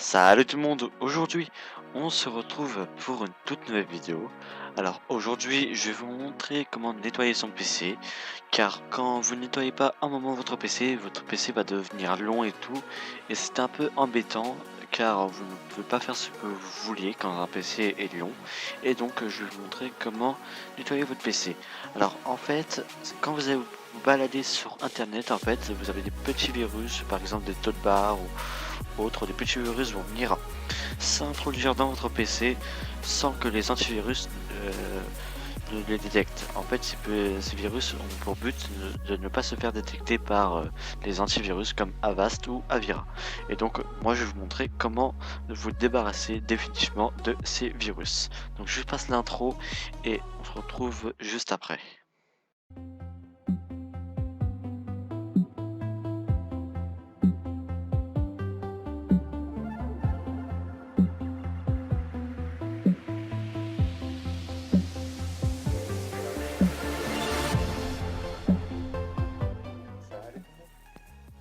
Salut tout le monde, aujourd'hui on se retrouve pour une toute nouvelle vidéo. Alors aujourd'hui je vais vous montrer comment nettoyer son PC, car quand vous ne nettoyez pas un moment votre PC va devenir long et tout, et c'est un peu embêtant car vous ne pouvez pas faire ce que vous vouliez quand un PC est long, et donc je vais vous montrer comment nettoyer votre PC. Alors en fait, quand vous allez vous balader sur internet, en fait vous avez des petits virus, par exemple des toadbars ou autres, des petits virus vont venir s'introduire dans votre PC sans que les antivirus ne les détectent. En fait, ces virus ont pour but de ne pas se faire détecter par les antivirus comme Avast ou Avira. Et donc, moi, je vais vous montrer comment vous débarrasser définitivement de ces virus. Donc, je passe l'intro et on se retrouve juste après.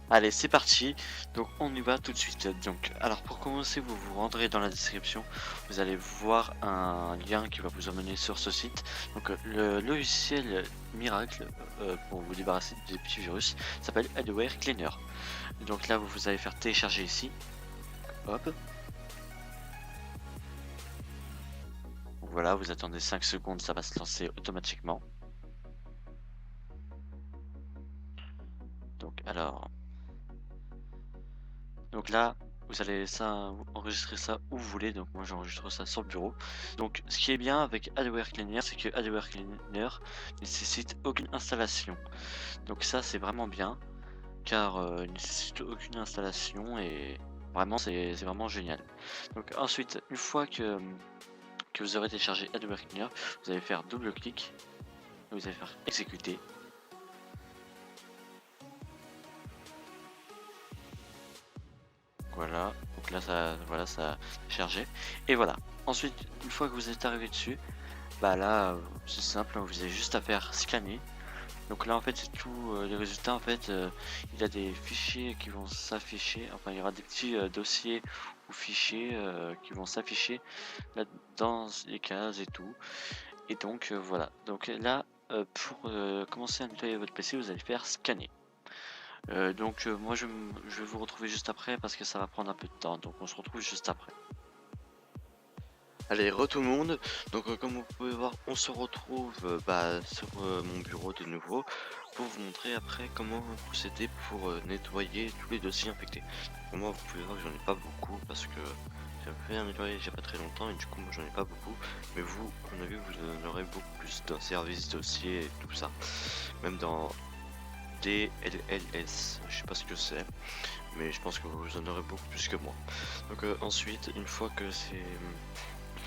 Allez, c'est parti. Donc, on y va tout de suite. Donc, alors pour commencer, vous vous rendrez dans la description. Vous allez voir un lien qui va vous emmener sur ce site. Donc, le logiciel miracle pour vous débarrasser des petits virus s'appelle Adware Cleaner. Donc là, vous allez faire télécharger ici. Hop. Voilà, vous attendez 5 secondes, ça va se lancer automatiquement. Donc, alors. Donc là, vous allez enregistrer ça où vous voulez. Donc moi j'enregistre ça sur le bureau. Donc ce qui est bien avec Adware Cleaner, c'est que Adware Cleaner nécessite aucune installation. Donc ça c'est vraiment bien, car il nécessite aucune installation et vraiment c'est vraiment génial. Donc ensuite, une fois que vous aurez téléchargé Adware Cleaner, vous allez faire double clic, vous allez faire exécuter. Voilà, donc là ça a chargé. Et voilà. Ensuite, une fois que vous êtes arrivé dessus, bah là c'est simple, vous avez juste à faire scanner. Donc là en fait c'est tout les résultats en fait il y a des fichiers qui vont s'afficher, enfin il y aura des petits dossiers ou fichiers qui vont s'afficher là dans les cases et tout. Et donc voilà. Donc là pour commencer à nettoyer votre PC, vous allez faire scanner. Moi je vais vous retrouver juste après parce que ça va prendre un peu de temps, donc on se retrouve juste après. Allez, tout le monde. Donc comme vous pouvez voir, on se retrouve sur mon bureau de nouveau pour vous montrer après comment procéder pour nettoyer tous les dossiers infectés. Pour moi, vous pouvez voir que j'en ai pas beaucoup parce que j'ai fait un nettoyage il y a pas très longtemps et du coup moi j'en ai pas beaucoup. Mais vous, à mon avis, vous en aurez beaucoup plus dans service dossier et tout ça. Même dans DLLS, je sais pas ce que c'est, mais je pense que vous en aurez beaucoup plus que moi. Donc ensuite, une fois que c'est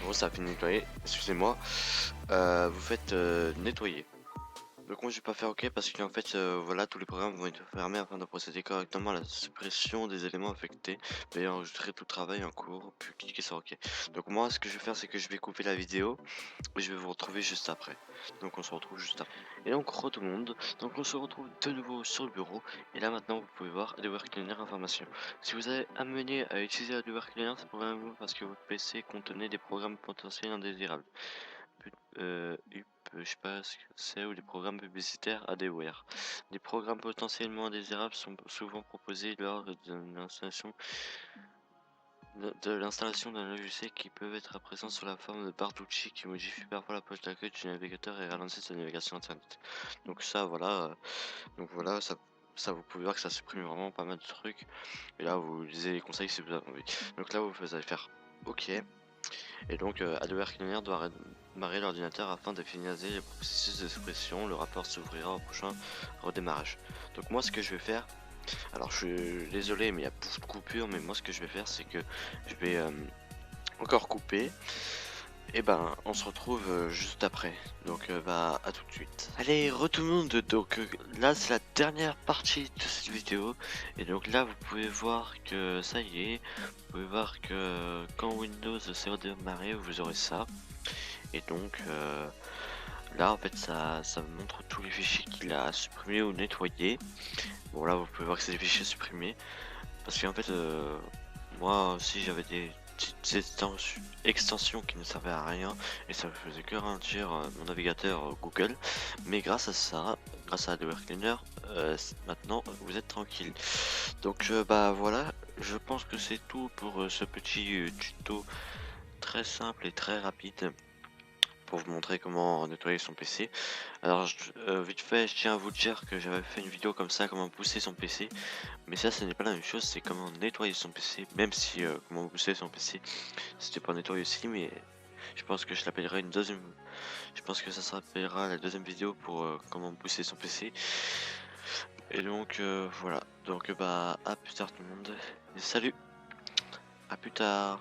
bon, ça a fini de nettoyer, excusez-moi, vous faites nettoyer. Donc moi je vais pas faire OK parce qu'en fait voilà, tous les programmes vont être fermés afin de procéder correctement à la suppression des éléments affectés. Veuillez enregistrer tout travail en cours puis cliquez sur OK. Donc moi ce que je vais faire c'est que je vais couper la vidéo et je vais vous retrouver juste après. Donc on se retrouve juste après. Et donc tout le monde, donc on se retrouve de nouveau sur le bureau et là maintenant vous pouvez voir Adware Cleaner information. Si vous avez amené à utiliser Adware Cleaner, c'est probablement parce que votre PC contenait des programmes potentiels indésirables. Je sais pas ce que c'est, ou les programmes publicitaires Adware. Les programmes potentiellement indésirables sont souvent proposés lors de l'installation d'un logiciel qui peuvent être présents sous la forme de barres d'outils qui modifient parfois la page d'accueil du navigateur et ralentissent la navigation internet. Donc ça voilà, ça vous pouvez voir que ça supprime vraiment pas mal de trucs. Et là vous lisez les conseils si vous avez envie. Donc là vous allez faire OK. Et donc Adware Cleaner doit redémarrer l'ordinateur afin de finaliser le processus d'expression. Le rapport s'ouvrira au prochain redémarrage. Donc moi ce que je vais faire, alors je suis désolé mais il y a beaucoup de coupures, mais moi ce que je vais faire c'est que je vais encore couper. Et ben on se retrouve juste après. Donc à tout de suite. Allez, tout le monde, donc là c'est la dernière partie de cette vidéo. Et donc là vous pouvez voir que ça y est. Vous pouvez voir que quand Windows s'est redémarré, vous aurez ça. Et donc là en fait ça montre tous les fichiers qu'il a supprimés ou nettoyés. Bon là vous pouvez voir que c'est des fichiers supprimés. Parce qu'en fait Moi aussi j'avais des petites extensions qui ne servaient à rien et ça faisait que ralentir mon navigateur Google. Mais grâce à ça, grâce à Adware Cleaner, maintenant vous êtes tranquille. Donc bah voilà, je pense que c'est tout pour ce petit tuto très simple et très rapide pour vous montrer comment nettoyer son PC. Alors vite fait, je tiens à vous dire que j'avais fait une vidéo comme ça, comment booster son PC. Mais ça, ce n'est pas la même chose, c'est comment nettoyer son PC, même si comment booster son PC, c'était pas nettoyer aussi, mais je pense que je l'appellerai une deuxième, je pense que ça s'appellera la deuxième vidéo pour comment booster son PC. Et donc voilà, donc bah à plus tard tout le monde, et salut, à plus tard.